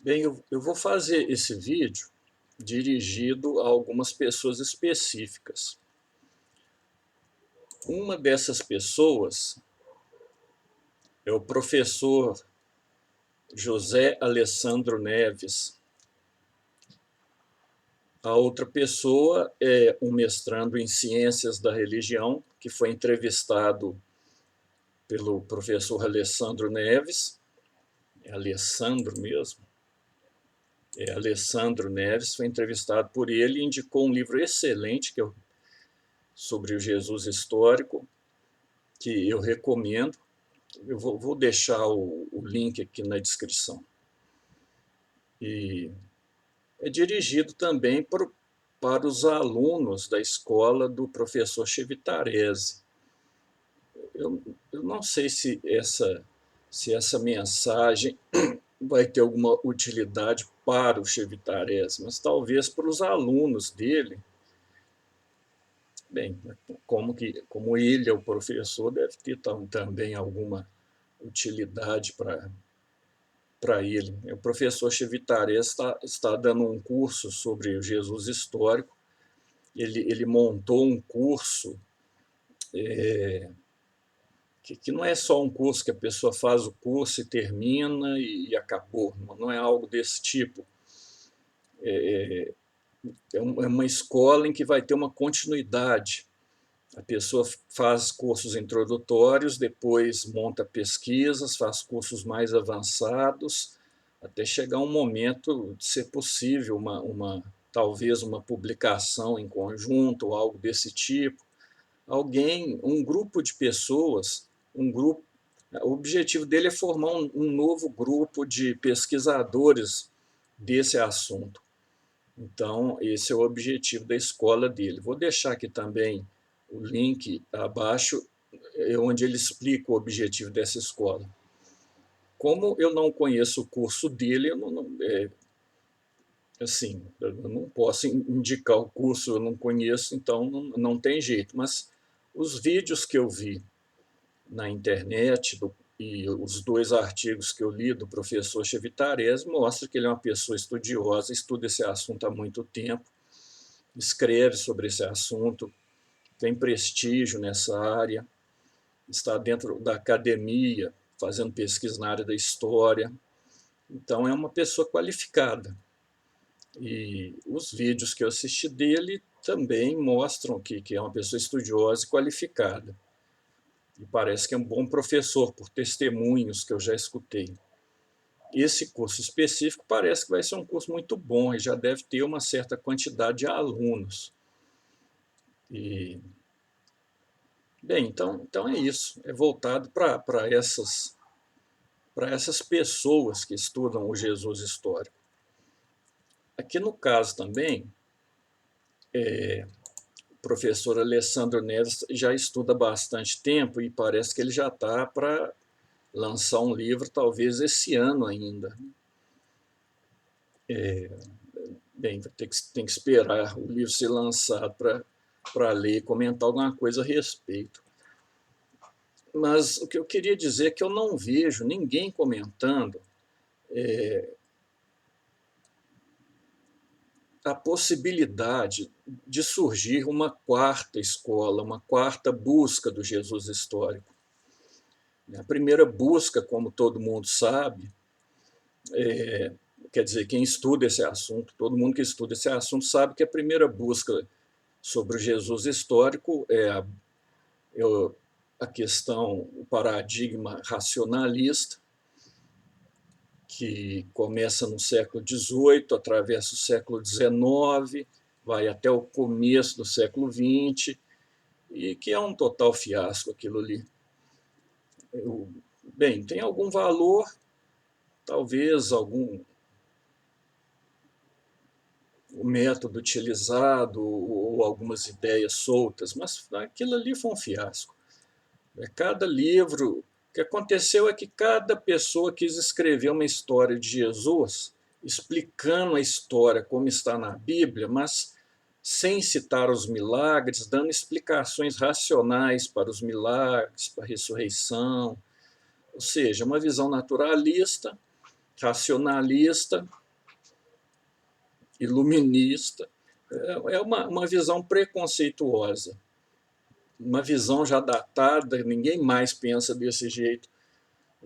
Bem, eu vou fazer esse vídeo dirigido a algumas pessoas específicas. Uma dessas pessoas é o professor José Alessandro Neves. A outra pessoa é um mestrando em Ciências da Religião, que foi entrevistado pelo professor Alessandro Neves. É Alessandro mesmo? É Alessandro Neves, foi entrevistado por ele e indicou um livro excelente sobre o Jesus histórico, que eu recomendo. Eu vou deixar o link aqui na descrição. E é dirigido também para os alunos da escola do professor Chivitarese. Eu não sei se essa mensagem vai ter alguma utilidade para o Chivitarese, mas talvez para os alunos dele. Bem, como ele é o professor, deve ter também alguma utilidade para ele. O professor Chivitarese está dando um curso sobre o Jesus histórico. Ele montou um curso que não é só um curso que a pessoa faz o curso e termina e acabou. Não é algo desse tipo. É uma escola em que vai ter uma continuidade. A pessoa faz cursos introdutórios, depois monta pesquisas, faz cursos mais avançados, até chegar um momento de ser possível talvez uma publicação em conjunto ou algo desse tipo. Um grupo de pessoas, o objetivo dele é formar um novo grupo de pesquisadores desse assunto. Então, esse é o objetivo da escola dele. Vou deixar aqui também o link abaixo, onde ele explica o objetivo dessa escola. Como eu não conheço o curso dele, eu não posso indicar o curso, eu não conheço, então não tem jeito. Mas os vídeos que eu vi na internet e os 2 artigos que eu li do professor Chivitarese mostram que ele é uma pessoa estudiosa, estuda esse assunto há muito tempo, escreve sobre esse assunto, tem prestígio nessa área, está dentro da academia, fazendo pesquisa na área da história. Então, é uma pessoa qualificada. E os vídeos que eu assisti dele também mostram que é uma pessoa estudiosa e qualificada. E parece que é um bom professor, por testemunhos que eu já escutei. Esse curso específico parece que vai ser um curso muito bom e já deve ter uma certa quantidade de alunos. Bem, então é isso. É voltado para essas pessoas que estudam o Jesus histórico. Aqui no caso também, o professor Alessandro Neves já estuda há bastante tempo e parece que ele já está para lançar um livro, talvez esse ano ainda. Bem, tem que esperar o livro ser lançado para ler e comentar alguma coisa a respeito. Mas o que eu queria dizer é que eu não vejo ninguém comentando a possibilidade de surgir uma quarta escola, uma quarta busca do Jesus histórico. A primeira busca, como todo mundo sabe, quer dizer, quem estuda esse assunto, todo mundo que estuda esse assunto sabe que a primeira busca sobre o Jesus histórico é a questão, o paradigma racionalista, que começa no século XVIII, atravessa o século XIX, vai até o começo do século XX, e que é um total fiasco aquilo ali. Bem, tem algum valor, talvez o método utilizado ou algumas ideias soltas, mas aquilo ali foi um fiasco. Cada livro, o que aconteceu é que cada pessoa quis escrever uma história de Jesus, explicando a história como está na Bíblia, mas sem citar os milagres, dando explicações racionais para os milagres, para a ressurreição, ou seja, uma visão naturalista, racionalista, iluminista. É uma visão preconceituosa, uma visão já datada, ninguém mais pensa desse jeito.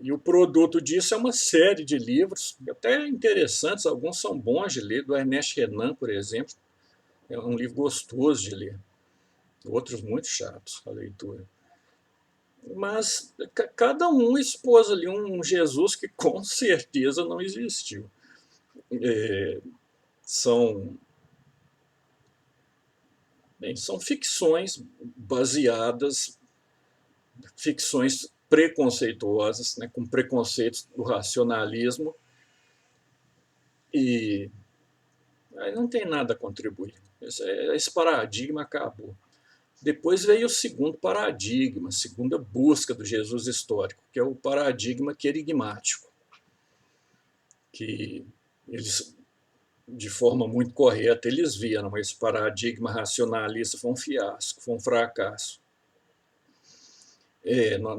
E o produto disso é uma série de livros, até interessantes, alguns são bons de ler, do Ernest Renan, por exemplo. É um livro gostoso de ler, outros muito chatos a leitura. Mas cada um expôs ali um Jesus que com certeza não existiu. São, são ficções baseadas, ficções preconceituosas, né, com preconceitos do racionalismo, e aí não tem nada a contribuir. Esse paradigma acabou. Depois veio o segundo paradigma, a segunda busca do Jesus histórico, que é o paradigma querigmático, que eles, de forma muito correta, eles viram esse paradigma racionalista foi um fiasco, foi um fracasso.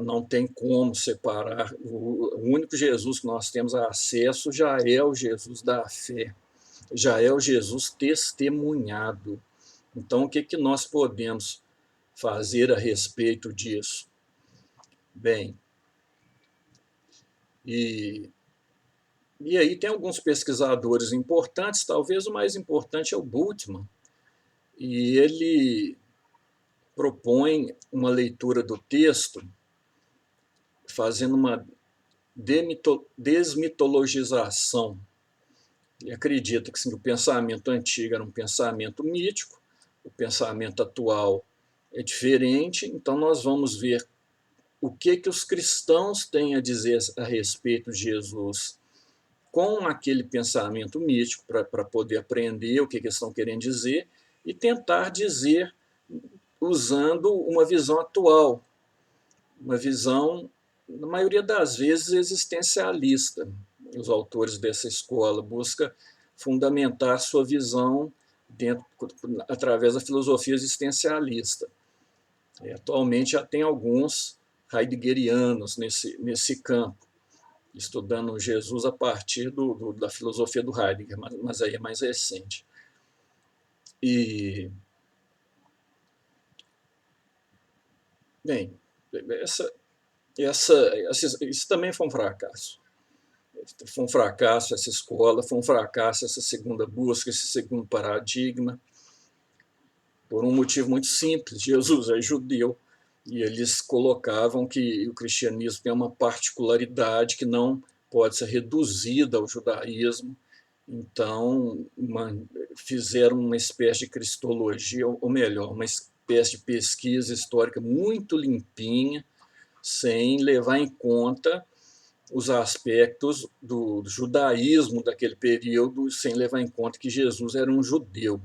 Não tem como separar. O único Jesus que nós temos acesso já é o Jesus da fé, já é o Jesus testemunhado. Então, o que nós podemos fazer a respeito disso? Bem, e aí tem alguns pesquisadores importantes, talvez o mais importante é o Bultmann, e ele propõe uma leitura do texto fazendo uma desmitologização. Ele acredita que, sim, o pensamento antigo era um pensamento mítico, o pensamento atual é diferente, então nós vamos ver o que os cristãos têm a dizer a respeito de Jesus com aquele pensamento mítico, para poder aprender o que eles estão querendo dizer e tentar dizer usando uma visão atual, uma visão, na maioria das vezes, existencialista. Os autores dessa escola buscam fundamentar sua visão através da filosofia existencialista. Atualmente já tem alguns heideggerianos nesse campo, estudando Jesus a partir da filosofia do Heidegger, mas aí é mais recente. E, bem, isso também foi um fracasso. Foi um fracasso essa escola, foi um fracasso essa segunda busca, esse segundo paradigma, por um motivo muito simples. Jesus é judeu, e eles colocavam que o cristianismo tem uma particularidade que não pode ser reduzida ao judaísmo. Então, fizeram uma espécie de cristologia, ou melhor, uma espécie de pesquisa histórica muito limpinha, sem levar em conta os aspectos do judaísmo daquele período, sem levar em conta que Jesus era um judeu.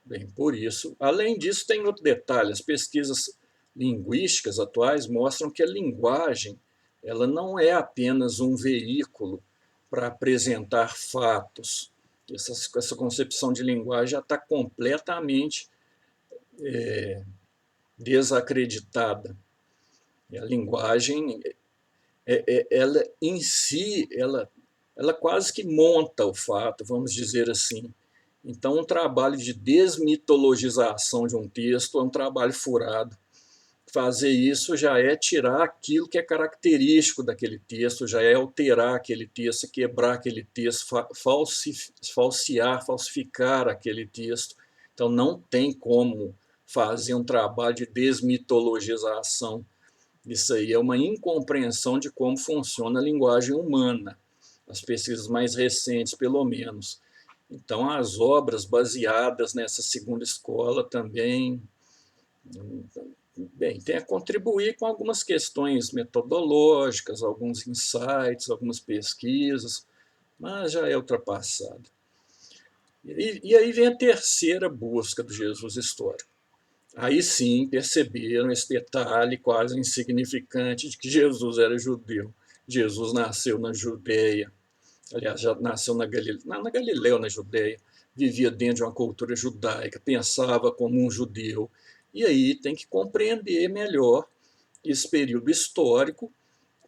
Bem, por isso, além disso, tem outro detalhe: as pesquisas linguísticas atuais mostram que a linguagem ela não é apenas um veículo para apresentar fatos. Essa concepção de linguagem já está completamente desacreditada. E a linguagem, ela em si, ela quase que monta o fato, vamos dizer assim. Então, um trabalho de desmitologização de um texto é um trabalho furado. Fazer isso já é tirar aquilo que é característico daquele texto, já é alterar aquele texto, quebrar aquele texto, falsificar aquele texto. Então, não tem como fazer um trabalho de desmitologização. Isso aí é uma incompreensão de como funciona a linguagem humana, as pesquisas mais recentes, pelo menos. Então, as obras baseadas nessa segunda escola também, bem, tem a contribuir com algumas questões metodológicas, alguns insights, algumas pesquisas, mas já é ultrapassado. E aí vem a terceira busca do Jesus histórico. Aí sim perceberam esse detalhe quase insignificante de que Jesus era judeu. Jesus nasceu na Judéia, aliás, já nasceu na Galileia ou na Judéia, vivia dentro de uma cultura judaica, pensava como um judeu. E aí tem que compreender melhor esse período histórico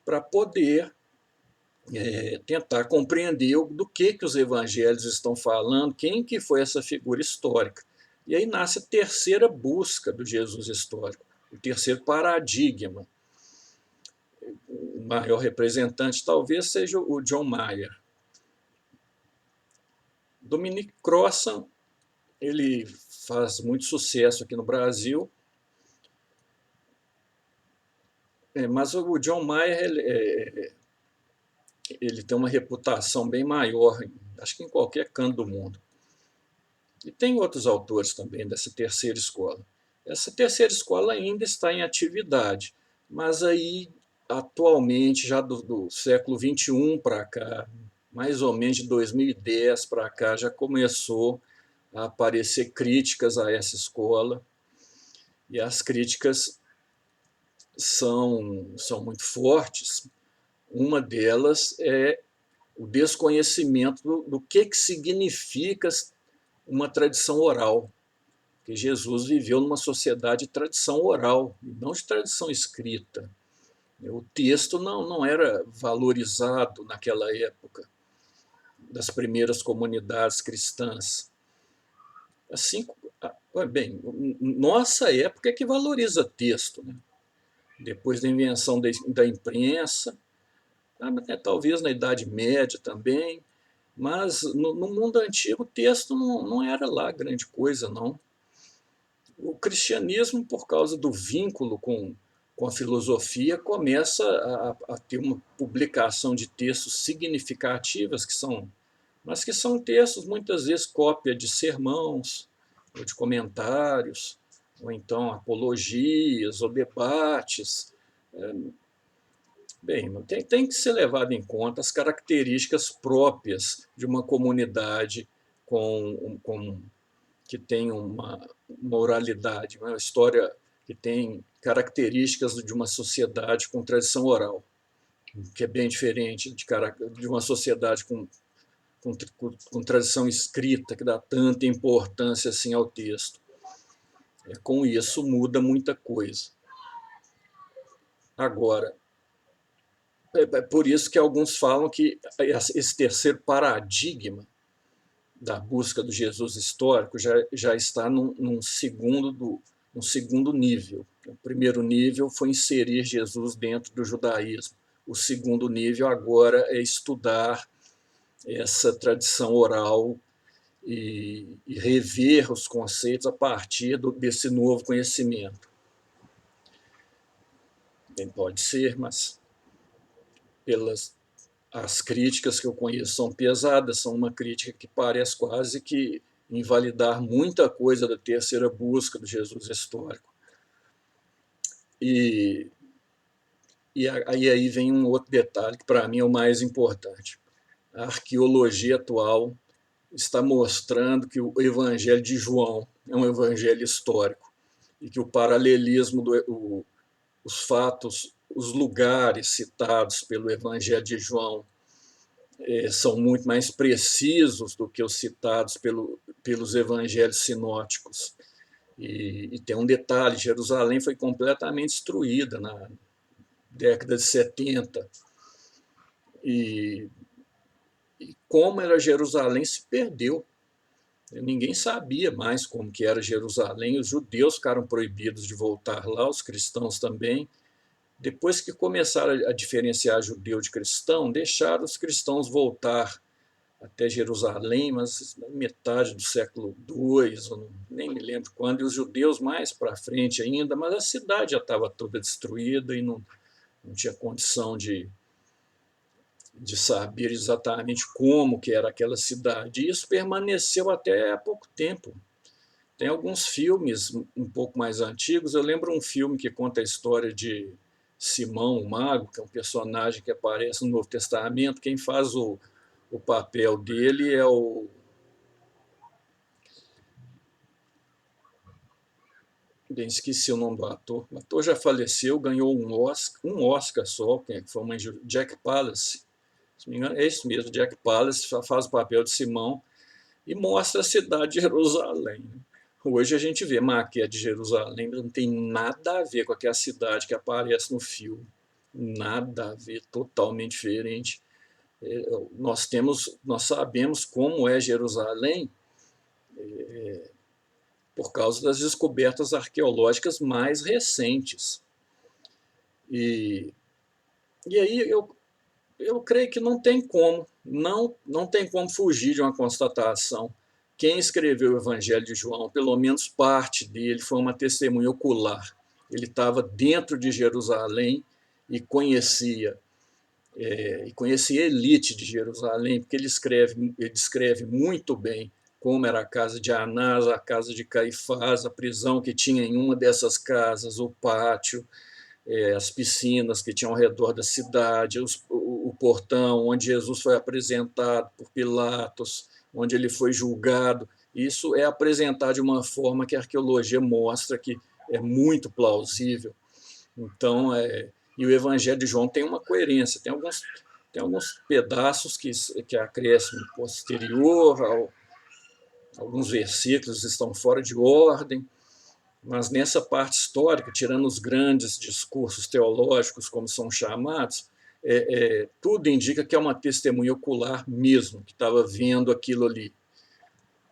para poder tentar compreender do que os evangelhos estão falando, quem que foi essa figura histórica. E aí nasce a terceira busca do Jesus histórico, o terceiro paradigma. O maior representante talvez seja o John Mayer. Dominic Crossan, ele faz muito sucesso aqui no Brasil, mas o John Mayer ele tem uma reputação bem maior, acho que em qualquer canto do mundo. E tem outros autores também dessa terceira escola. Essa terceira escola ainda está em atividade, mas aí, atualmente, já do século XXI para cá, mais ou menos de 2010 para cá, já começou a aparecer críticas a essa escola, e as críticas são muito fortes. Uma delas é o desconhecimento do que significa uma tradição oral, porque Jesus viveu numa sociedade de tradição oral, não de tradição escrita. O texto não era valorizado naquela época, das primeiras comunidades cristãs. Assim, bem, nossa época é que valoriza texto, né? Depois da invenção da imprensa, talvez na Idade Média também, mas no mundo antigo o texto não era lá grande coisa, não. O cristianismo, por causa do vínculo com a filosofia, começa a ter uma publicação de textos significativas, mas que são textos muitas vezes cópia de sermãos, ou de comentários, ou então apologias, ou debates. Bem, tem que ser levado em conta as características próprias de uma comunidade que tem uma oralidade, uma história que tem características de uma sociedade com tradição oral, que é bem diferente de uma sociedade com tradição escrita, que dá tanta importância assim ao texto. Com isso muda muita coisa. Agora, é por isso que alguns falam que esse terceiro paradigma da busca do Jesus histórico já está num segundo nível. O primeiro nível foi inserir Jesus dentro do judaísmo. O segundo nível agora é estudar essa tradição oral e rever os conceitos a partir desse novo conhecimento. Bem, pode ser, mas as críticas que eu conheço são pesadas, são uma crítica que parece quase que invalidar muita coisa da terceira busca do Jesus histórico. E aí vem um outro detalhe que para mim é o mais importante. A arqueologia atual está mostrando que o Evangelho de João é um evangelho histórico e que o paralelismo os fatos, os lugares citados pelo Evangelho de João são muito mais precisos do que os citados pelos evangelhos sinóticos. E tem um detalhe: Jerusalém foi completamente destruída na década de 70. E como era Jerusalém se perdeu. Ninguém sabia mais como que era Jerusalém. Os judeus ficaram proibidos de voltar lá, os cristãos também. Depois que começaram a diferenciar judeu de cristão, deixaram os cristãos voltar até Jerusalém, mas na metade do século II, nem me lembro quando, e os judeus mais para frente ainda, mas a cidade já estava toda destruída e não tinha condição de saber exatamente como que era aquela cidade. E isso permaneceu até há pouco tempo. Tem alguns filmes um pouco mais antigos. Eu lembro um filme que conta a história de Simão, o Mago, que é um personagem que aparece no Novo Testamento. Quem faz o papel dele é o... Bem, esqueci o nome do ator. O ator já faleceu, ganhou um Oscar só, que foi uma Jack Palance. Se não me engano, é isso mesmo, Jack Palance faz o papel de Simão e mostra a cidade de Jerusalém. Hoje a gente vê maquete de Jerusalém, não tem nada a ver com aquela cidade que aparece no filme. Nada a ver, totalmente diferente. Nós sabemos como é Jerusalém por causa das descobertas arqueológicas mais recentes. E aí eu creio que não tem como, não tem como fugir de uma constatação. Quem escreveu o Evangelho de João, pelo menos parte dele, foi uma testemunha ocular. Ele estava dentro de Jerusalém e conhecia a elite de Jerusalém, porque ele descreve muito bem como era a casa de Anás, a casa de Caifás, a prisão que tinha em uma dessas casas, o pátio, as piscinas que tinham ao redor da cidade, o portão onde Jesus foi apresentado por Pilatos, onde ele foi julgado. Isso é apresentado de uma forma que a arqueologia mostra que é muito plausível. Então, e o Evangelho de João tem uma coerência, tem alguns pedaços que acrescem posterior, alguns versículos estão fora de ordem, mas nessa parte histórica, tirando os grandes discursos teológicos, como são chamados, tudo indica que é uma testemunha ocular mesmo, que estava vendo aquilo ali.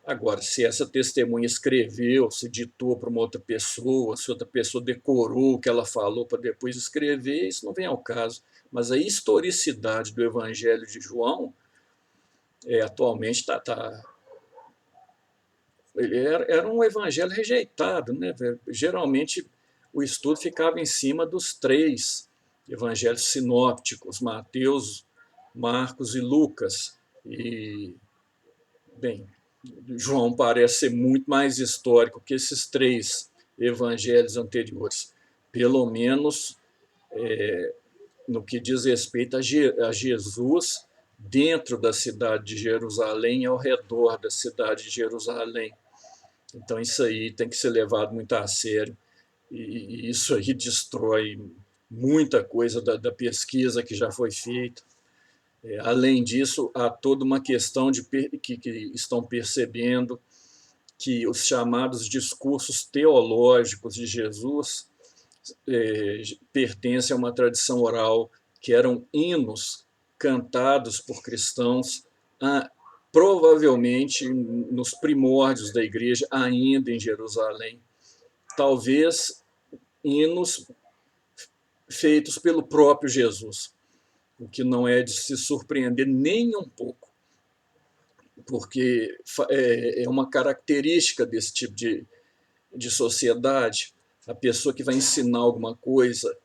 Agora, se essa testemunha escreveu, se ditou para uma outra pessoa, se outra pessoa decorou o que ela falou para depois escrever, isso não vem ao caso. Mas a historicidade do Evangelho de João atualmente ele era um evangelho rejeitado, né? Geralmente o estudo ficava em cima dos três evangelhos sinópticos, Mateus, Marcos e Lucas. E, bem, João parece ser muito mais histórico que esses três evangelhos anteriores, pelo menos no que diz respeito a Jesus dentro da cidade de Jerusalém e ao redor da cidade de Jerusalém. Então isso aí tem que ser levado muito a sério, e isso aí destrói muita coisa da pesquisa que já foi feita. Além disso, há toda uma questão que estão percebendo que os chamados discursos teológicos de Jesus pertencem a uma tradição oral que eram hinos cantados por cristãos, provavelmente nos primórdios da igreja, ainda em Jerusalém. Talvez hinos feitos pelo próprio Jesus, o que não é de se surpreender nem um pouco, porque é uma característica desse tipo de sociedade. A pessoa que vai ensinar alguma coisa,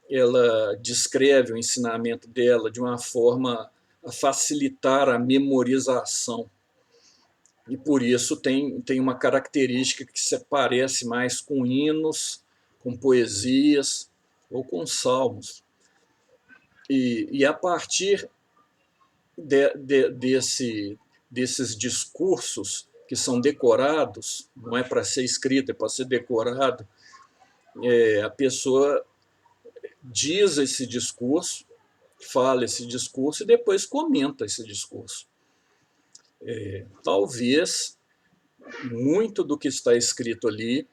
ela descreve o ensinamento dela de uma forma a facilitar a memorização. E por isso tem uma característica que se parece mais com hinos, com poesias ou com salmos. E a partir desses discursos que são decorados, não é para ser escrito, é para ser decorado, a pessoa diz esse discurso, fala esse discurso e depois comenta esse discurso. Talvez muito do que está escrito ali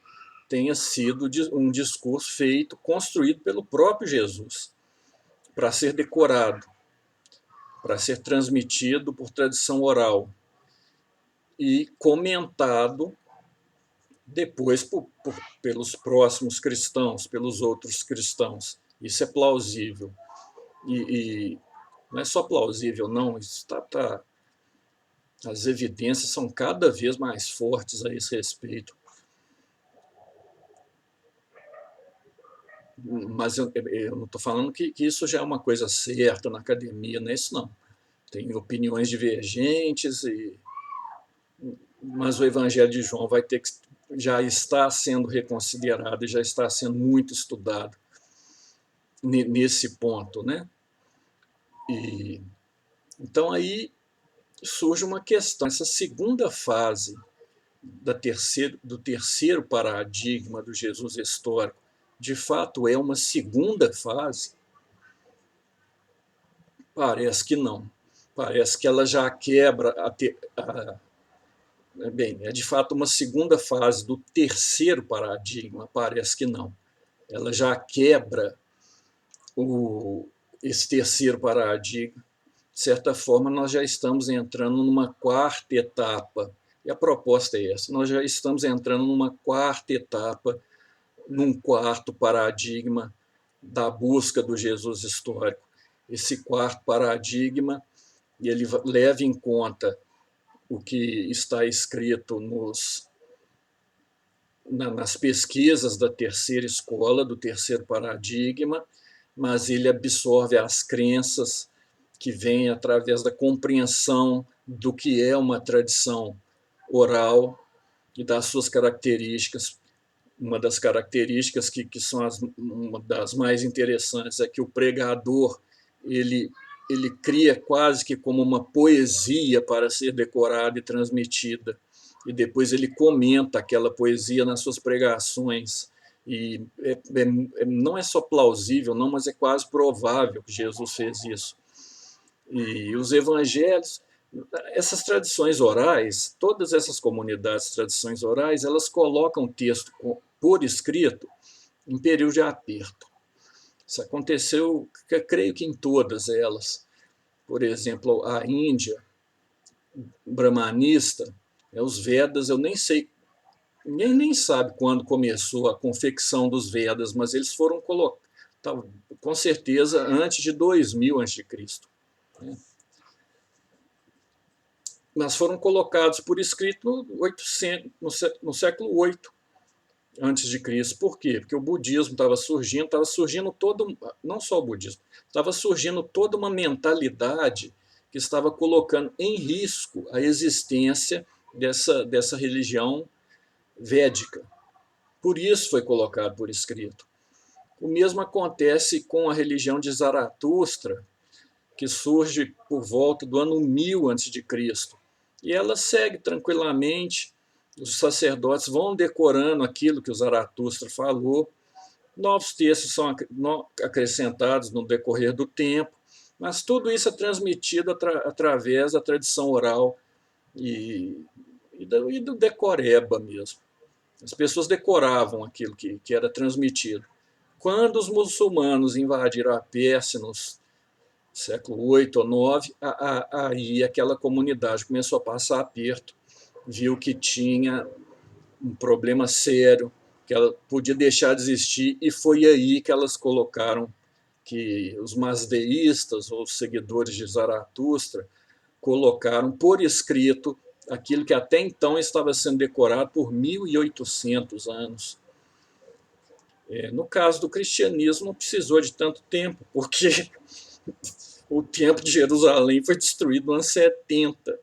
tenha sido um discurso feito, construído pelo próprio Jesus, para ser decorado, para ser transmitido por tradição oral e comentado depois pelos próximos cristãos, pelos outros cristãos. Isso é plausível. E não é só plausível, não. As evidências são cada vez mais fortes a esse respeito. Mas eu não estou falando que isso já é uma coisa certa na academia, não é isso não. Tem opiniões divergentes, mas o Evangelho de João já está sendo reconsiderado e já está sendo muito estudado nesse ponto, né? Então aí surge uma questão, essa segunda fase do terceiro paradigma do Jesus histórico, de fato é uma segunda fase? Parece que não. Parece que ela já quebra bem, é de fato uma segunda fase do terceiro paradigma, parece que não. Ela já quebra esse terceiro paradigma de certa forma, nós já estamos entrando numa quarta etapa. E a proposta é essa: nós já estamos entrando numa quarta etapa, num quarto paradigma da busca do Jesus histórico. Esse quarto paradigma, ele leva em conta o que está escrito nas pesquisas da terceira escola, do terceiro paradigma, mas ele absorve as crenças que vêm através da compreensão do que é uma tradição oral e das suas características. Uma das características que são uma das mais interessantes é que o pregador ele cria quase que como uma poesia para ser decorada e transmitida, e depois ele comenta aquela poesia nas suas pregações, e não é só plausível, não, mas é quase provável que Jesus fez isso. E os evangelhos, essas tradições orais, todas essas comunidades de tradições orais, elas colocam o texto por escrito em período de aperto. Isso aconteceu, creio que em todas elas. Por exemplo, a Índia brahmanista, os Vedas, eu nem sei, ninguém nem sabe quando começou a confecção dos Vedas, mas eles foram colocados, com certeza, antes de 2000 a.C., né? Mas foram colocados por escrito no século VIII antes de Cristo. Por quê? Porque o budismo estava surgindo todo, não só o budismo, estava surgindo toda uma mentalidade que estava colocando em risco a existência dessa religião védica. Por isso foi colocado por escrito. O mesmo acontece com a religião de Zaratustra, que surge por volta do ano 1000 a.C. E ela segue tranquilamente, os sacerdotes vão decorando aquilo que o Zaratustra falou, novos textos são acrescentados no decorrer do tempo, mas tudo isso é transmitido através da tradição oral e do decoreba mesmo. As pessoas decoravam aquilo que era transmitido. Quando os muçulmanos invadiram a Pérsia nos século 8 ou 9, aí aquela comunidade começou a passar aperto, viu que tinha um problema sério, que ela podia deixar de existir, e foi aí que elas colocaram, que os masdeístas, ou os seguidores de Zaratustra, colocaram por escrito aquilo que até então estava sendo decorado por 1800 anos. No caso do cristianismo, não precisou de tanto tempo, porque o templo de Jerusalém foi destruído no ano 70,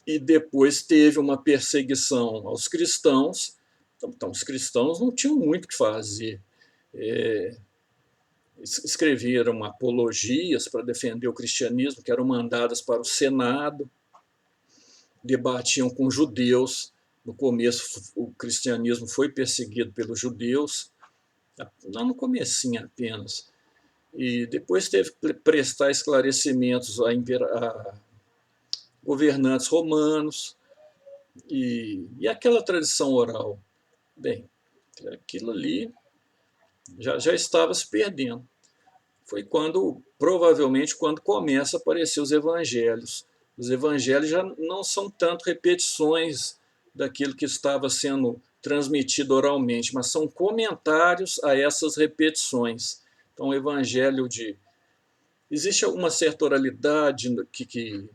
e depois teve uma perseguição aos cristãos. Então os cristãos não tinham muito o que fazer. Escreveram apologias para defender o cristianismo, que eram mandadas para o Senado, debatiam com judeus. No começo, o cristianismo foi perseguido pelos judeus, lá no comecinho apenas, e depois teve que prestar esclarecimentos a governantes romanos, e aquela tradição oral. Bem, aquilo ali já estava se perdendo. Foi provavelmente, quando começa a aparecer os evangelhos. Os evangelhos já não são tanto repetições daquilo que estava sendo transmitido oralmente, mas são comentários a essas repetições. Então, o evangelho existe uma certa oralidade que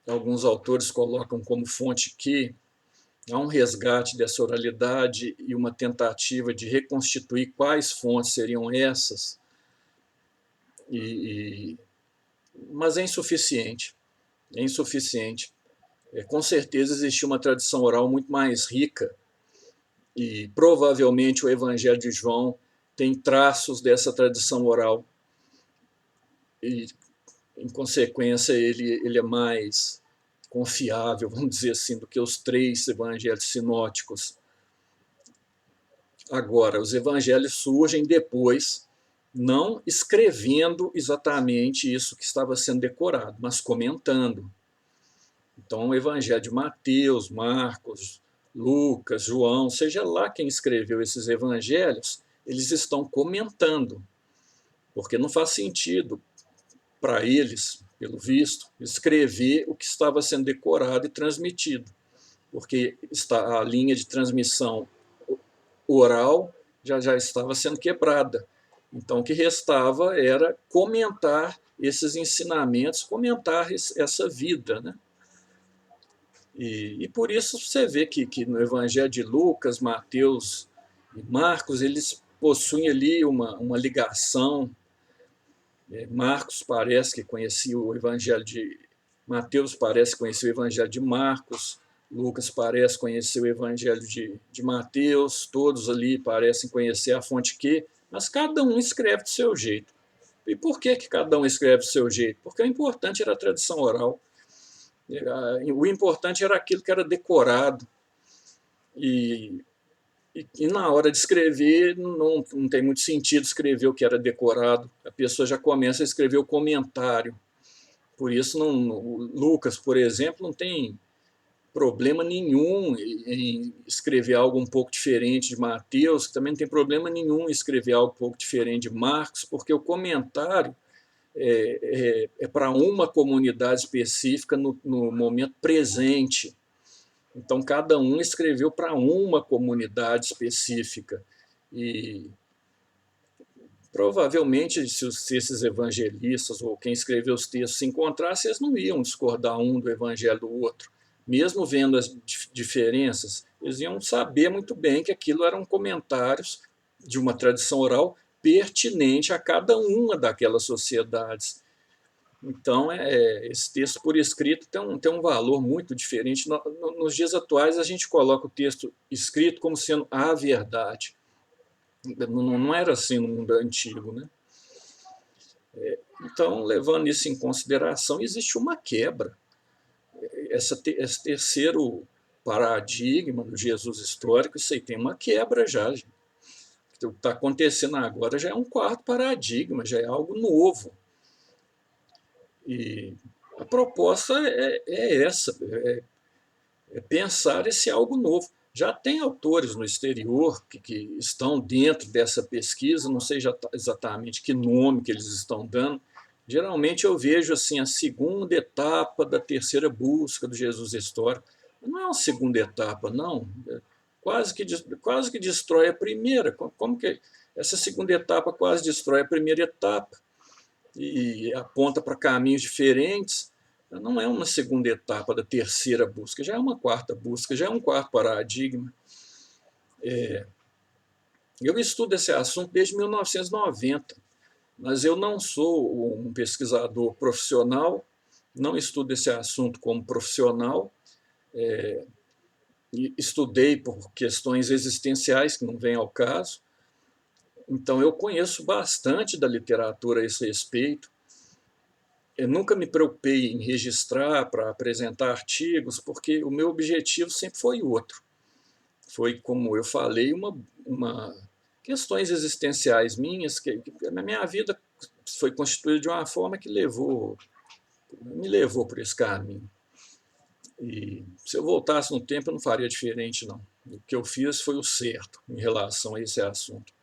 alguns autores colocam como fonte, que há um resgate dessa oralidade e uma tentativa de reconstituir quais fontes seriam essas, mas é insuficiente. É insuficiente. Com certeza existia uma tradição oral muito mais rica, e provavelmente o Evangelho de João tem traços dessa tradição oral, e, em consequência, ele é mais confiável, vamos dizer assim, do que os 3 evangelhos sinóticos. Agora, os evangelhos surgem depois, não escrevendo exatamente isso que estava sendo decorado, mas comentando. Então, o evangelho de Mateus, Marcos, Lucas, João, seja lá quem escreveu esses evangelhos, eles estão comentando, porque não faz sentido para eles, pelo visto, escrever o que estava sendo decorado e transmitido, porque a linha de transmissão oral já estava sendo quebrada. Então, o que restava era comentar esses ensinamentos, comentar essa vida, né? E por isso você vê que no Evangelho de Lucas, Mateus e Marcos, eles possuem ali uma ligação. Marcos parece que conhecia o Evangelho de... Mateus parece que conhecia o Evangelho de Marcos, Lucas parece conhecer o Evangelho de Mateus, todos ali parecem conhecer a fonte Q, mas cada um escreve do seu jeito. E por que cada um escreve do seu jeito? Porque o importante era a tradição oral. O importante era aquilo que era decorado. E na hora de escrever, não tem muito sentido escrever o que era decorado. A pessoa já começa a escrever o comentário. Por isso, Lucas, por exemplo, não tem problema nenhum em escrever algo um pouco diferente de Mateus, que também não tem problema nenhum em escrever algo um pouco diferente de Marcos, porque o comentário é para uma comunidade específica no momento presente. Então, cada um escreveu para uma comunidade específica. E provavelmente, se esses evangelistas ou quem escreveu os textos se encontrassem, eles não iam discordar um do evangelho do outro. Mesmo vendo as diferenças, eles iam saber muito bem que aquilo eram comentários de uma tradição oral pertinente a cada uma daquelas sociedades. Então, esse texto por escrito tem um valor muito diferente. Nos dias atuais, a gente coloca o texto escrito como sendo a verdade. Não era assim no mundo antigo, né? Então, levando isso em consideração, existe uma quebra. Esse terceiro paradigma do Jesus histórico, isso aí tem uma quebra já. O que está acontecendo agora já é um quarto paradigma, já é algo novo. E a proposta é essa, pensar esse algo novo. Já tem autores no exterior que estão dentro dessa pesquisa, não sei exatamente que nome que eles estão dando. Geralmente eu vejo assim a segunda etapa da terceira busca do Jesus histórico. Não é uma segunda etapa, não. Quase que destrói a primeira. Como que essa segunda etapa quase destrói a primeira etapa e aponta para caminhos diferentes? Não é uma segunda etapa da terceira busca, já é uma quarta busca, já é um quarto paradigma. Eu estudo esse assunto desde 1990, mas eu não sou um pesquisador profissional, não estudo esse assunto como profissional, estudei por questões existenciais que não vêm ao caso, então eu conheço bastante da literatura a esse respeito. Eu nunca me preocupei em registrar para apresentar artigos, porque o meu objetivo sempre foi outro. Foi, como eu falei, questões existenciais minhas, que a minha vida foi constituída de uma forma que me levou por esse caminho. E se eu voltasse no tempo, eu não faria diferente, não. O que eu fiz foi o certo em relação a esse assunto.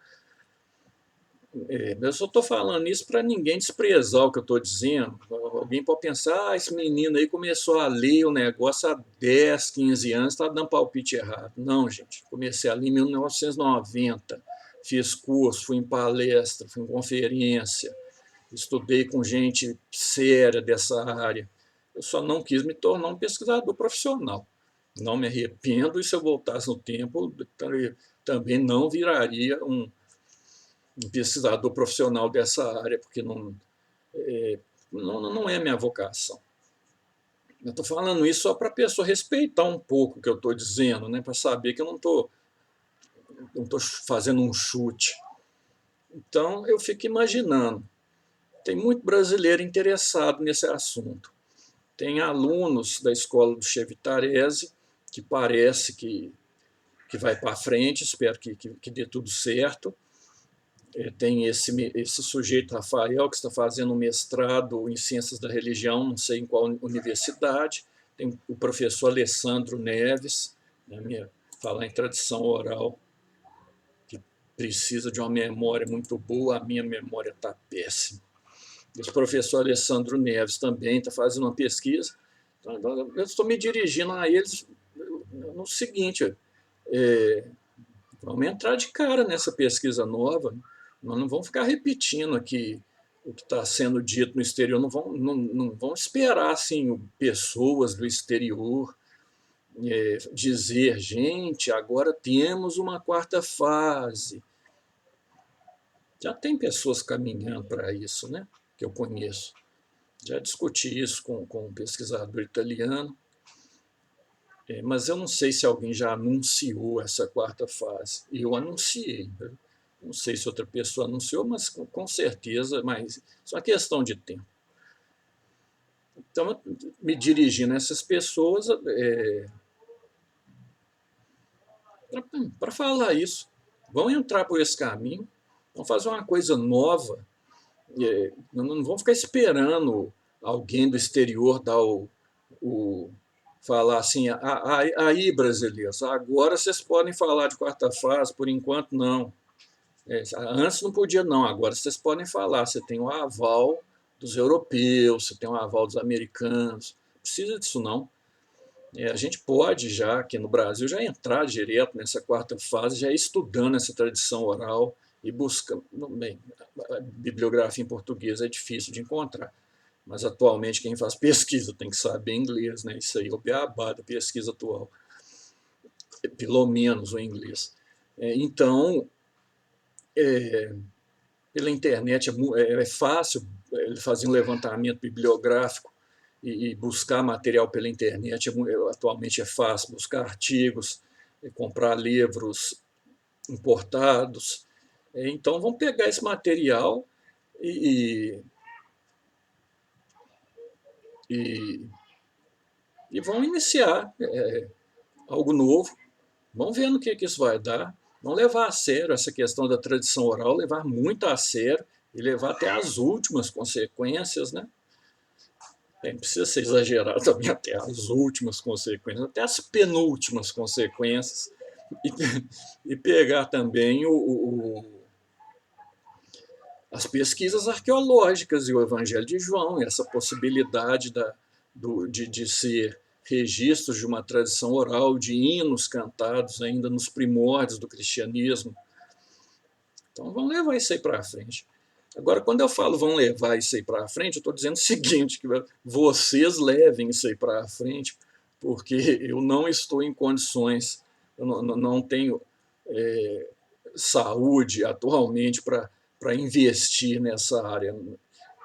Eu só estou falando isso para ninguém desprezar o que eu estou dizendo. Alguém pode pensar, esse menino aí começou a ler o negócio há 10, 15 anos, está dando palpite errado. Não, gente, comecei a ler em 1990, fiz curso, fui em palestra, fui em conferência, estudei com gente séria dessa área. Eu só não quis me tornar um pesquisador profissional. Não me arrependo, e se eu voltasse no tempo, também não viraria um pesquisador profissional dessa área, porque não é minha vocação. Eu estou falando isso só para a pessoa respeitar um pouco o que eu estou dizendo, né, para saber que eu não estou fazendo um chute. Então, eu fico imaginando, tem muito brasileiro interessado nesse assunto. Tem alunos da escola do Chevitarese, que parece que vai para frente, espero que dê tudo certo. Tem esse sujeito, Rafael, que está fazendo um mestrado em Ciências da Religião, não sei em qual universidade. Tem o professor Alessandro Neves, né, falar em tradição oral, que precisa de uma memória muito boa, a minha memória está péssima. O professor Alessandro Neves também está fazendo uma pesquisa. Então, eu estou me dirigindo a eles no seguinte: vamos entrar de cara nessa pesquisa nova, nós não vamos ficar repetindo aqui o que está sendo dito no exterior, não vão esperar assim, pessoas do exterior dizer, gente, agora temos uma quarta fase. Já tem pessoas caminhando para isso, né? Que eu conheço. Já discuti isso com um pesquisador italiano, mas eu não sei se alguém já anunciou essa quarta fase. Eu anunciei. Né? Não sei se outra pessoa anunciou, mas com certeza, mas isso é uma questão de tempo. Então, me dirigindo a essas pessoas para falar isso. Vão entrar por esse caminho, vão fazer uma coisa nova, não vão ficar esperando alguém do exterior dar falar assim, aí brasileiros, agora vocês podem falar de quarta fase, por enquanto não. Antes não podia não, agora vocês podem falar, você tem o aval dos europeus, você tem o aval dos americanos, não precisa disso não. A gente pode já, aqui no Brasil, já entrar direto nessa quarta fase, já estudando essa tradição oral e buscando. Bem, a bibliografia em português é difícil de encontrar, mas atualmente quem faz pesquisa tem que saber inglês, né? Isso aí é o beabá da pesquisa atual, pelo menos o inglês. Então, pela internet é fácil fazer um levantamento bibliográfico e buscar material pela internet. Atualmente é fácil buscar artigos, comprar livros importados. Então, vamos pegar esse material e, e, e vão iniciar algo novo. Vamos ver no que isso vai dar. Vamos levar a sério essa questão da tradição oral, levar muito a sério e levar até as últimas consequências, né? Não precisa ser exagerado também, até as últimas consequências, até as penúltimas consequências, e pegar também as pesquisas arqueológicas e o Evangelho de João, essa possibilidade de ser registros de uma tradição oral, de hinos cantados ainda nos primórdios do cristianismo. Então vamos levar isso aí para frente. Agora, quando eu falo vão levar isso aí para frente, eu estou dizendo o seguinte, que vocês levem isso aí para frente, porque eu não estou em condições, eu não tenho saúde atualmente para investir nessa área.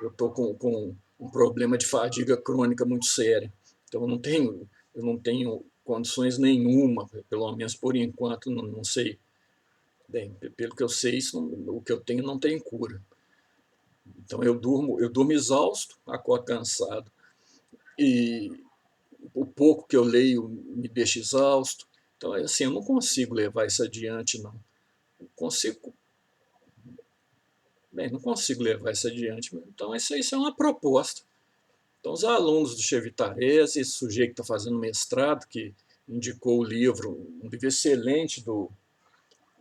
Eu estou com um problema de fadiga crônica muito sério, então eu não tenho condições nenhuma, pelo menos por enquanto, não sei. Bem, pelo que eu sei, o que eu tenho não tem cura. Então eu durmo exausto, acordo cansado. E o pouco que eu leio me deixa exausto. Então, assim, eu não consigo levar isso adiante, não. Não consigo levar isso adiante. Então, isso é uma proposta. Então, os alunos do Chevitarese, esse sujeito que está fazendo mestrado, que indicou o livro, um livro excelente do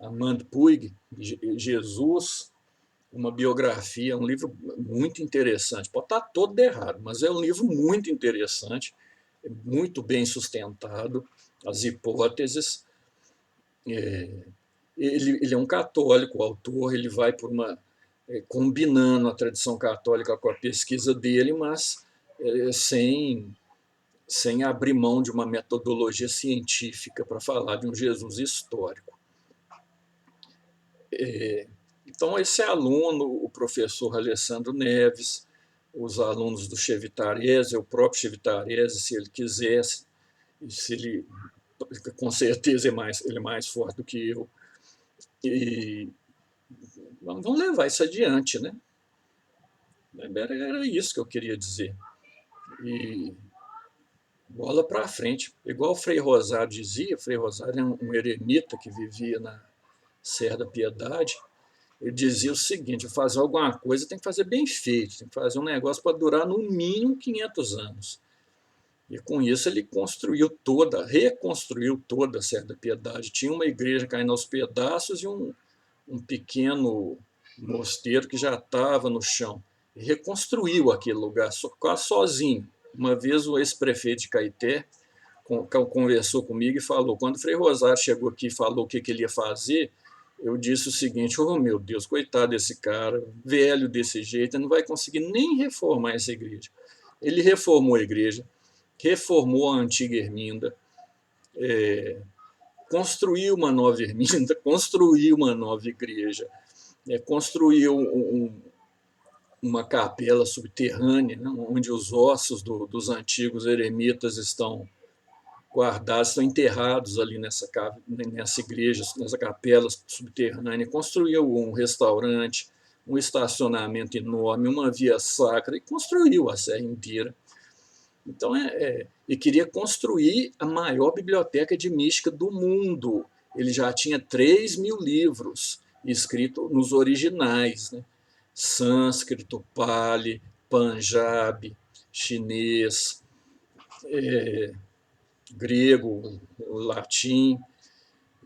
Armand Puig, Jesus, uma biografia, um livro muito interessante. Pode estar todo errado, mas é um livro muito interessante, muito bem sustentado, as hipóteses. Ele é um católico, o autor, ele vai por combinando a tradição católica com a pesquisa dele, mas sem abrir mão de uma metodologia científica para falar de um Jesus histórico. Então, esse aluno, o professor Alessandro Neves, os alunos do Chevitarese, o próprio Chevitarese, se ele quisesse, se ele, com certeza ele é mais forte do que eu, e vamos levar isso adiante, né? Era isso que eu queria dizer. E bola para frente. Igual o Frei Rosário dizia, o Frei Rosário é um eremita que vivia na Serra da Piedade. Ele dizia o seguinte: fazer alguma coisa tem que fazer bem feito, tem que fazer um negócio para durar no mínimo 500 anos. E com isso ele reconstruiu toda a Serra da Piedade. Tinha uma igreja caindo aos pedaços e um pequeno mosteiro que já estava no chão. reconstruiu aquele lugar quase sozinho. Uma vez o ex-prefeito de Caeté conversou comigo e falou, quando o Frei Rosário chegou aqui e falou o que ele ia fazer, eu disse o seguinte, oh meu Deus, coitado desse cara, velho desse jeito, ele não vai conseguir nem reformar essa igreja. Ele reformou a igreja, reformou a antiga Erminda, construiu uma nova Erminda, construiu uma nova igreja, construiu uma capela subterrânea, né, onde os ossos dos antigos eremitas estão guardados, estão enterrados ali nessa igreja, nessa capela subterrânea. Construiu um restaurante, um estacionamento enorme, uma via sacra, e construiu a serra inteira. Então, e queria construir a maior biblioteca de mística do mundo. Ele já tinha 3.000 livros escritos nos originais, né? Sânscrito, Pali, Panjabi, chinês, grego, latim.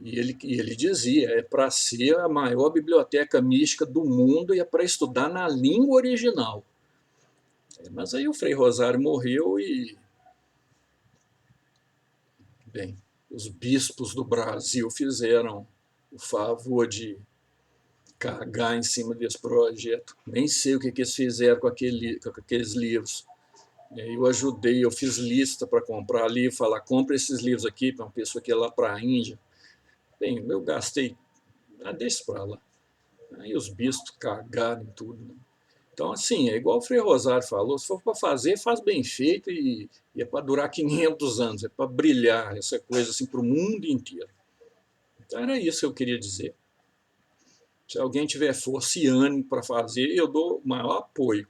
E ele dizia, é para ser a maior biblioteca mística do mundo e é para estudar na língua original. Mas aí o Frei Rosário morreu e, bem, os bispos do Brasil fizeram o favor de cagar em cima desse projeto. Nem sei o que eles fizeram com aqueles livros. Eu ajudei, eu fiz lista para comprar livro, falar, compra esses livros aqui para uma pessoa que ia lá para a Índia. Bem, eu gastei, deixa para lá. Aí os bispos cagaram em tudo. Né? Então, assim, é igual o Frei Rosário falou, se for para fazer, faz bem feito e é para durar 500 anos, é para brilhar essa coisa assim para o mundo inteiro. Então era isso que eu queria dizer. Se alguém tiver força e ânimo para fazer, eu dou o maior apoio.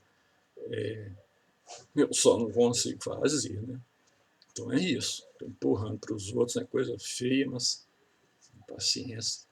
Eu só não consigo fazer, né? Então é isso. Estou empurrando para os outros, é coisa feia, mas paciência.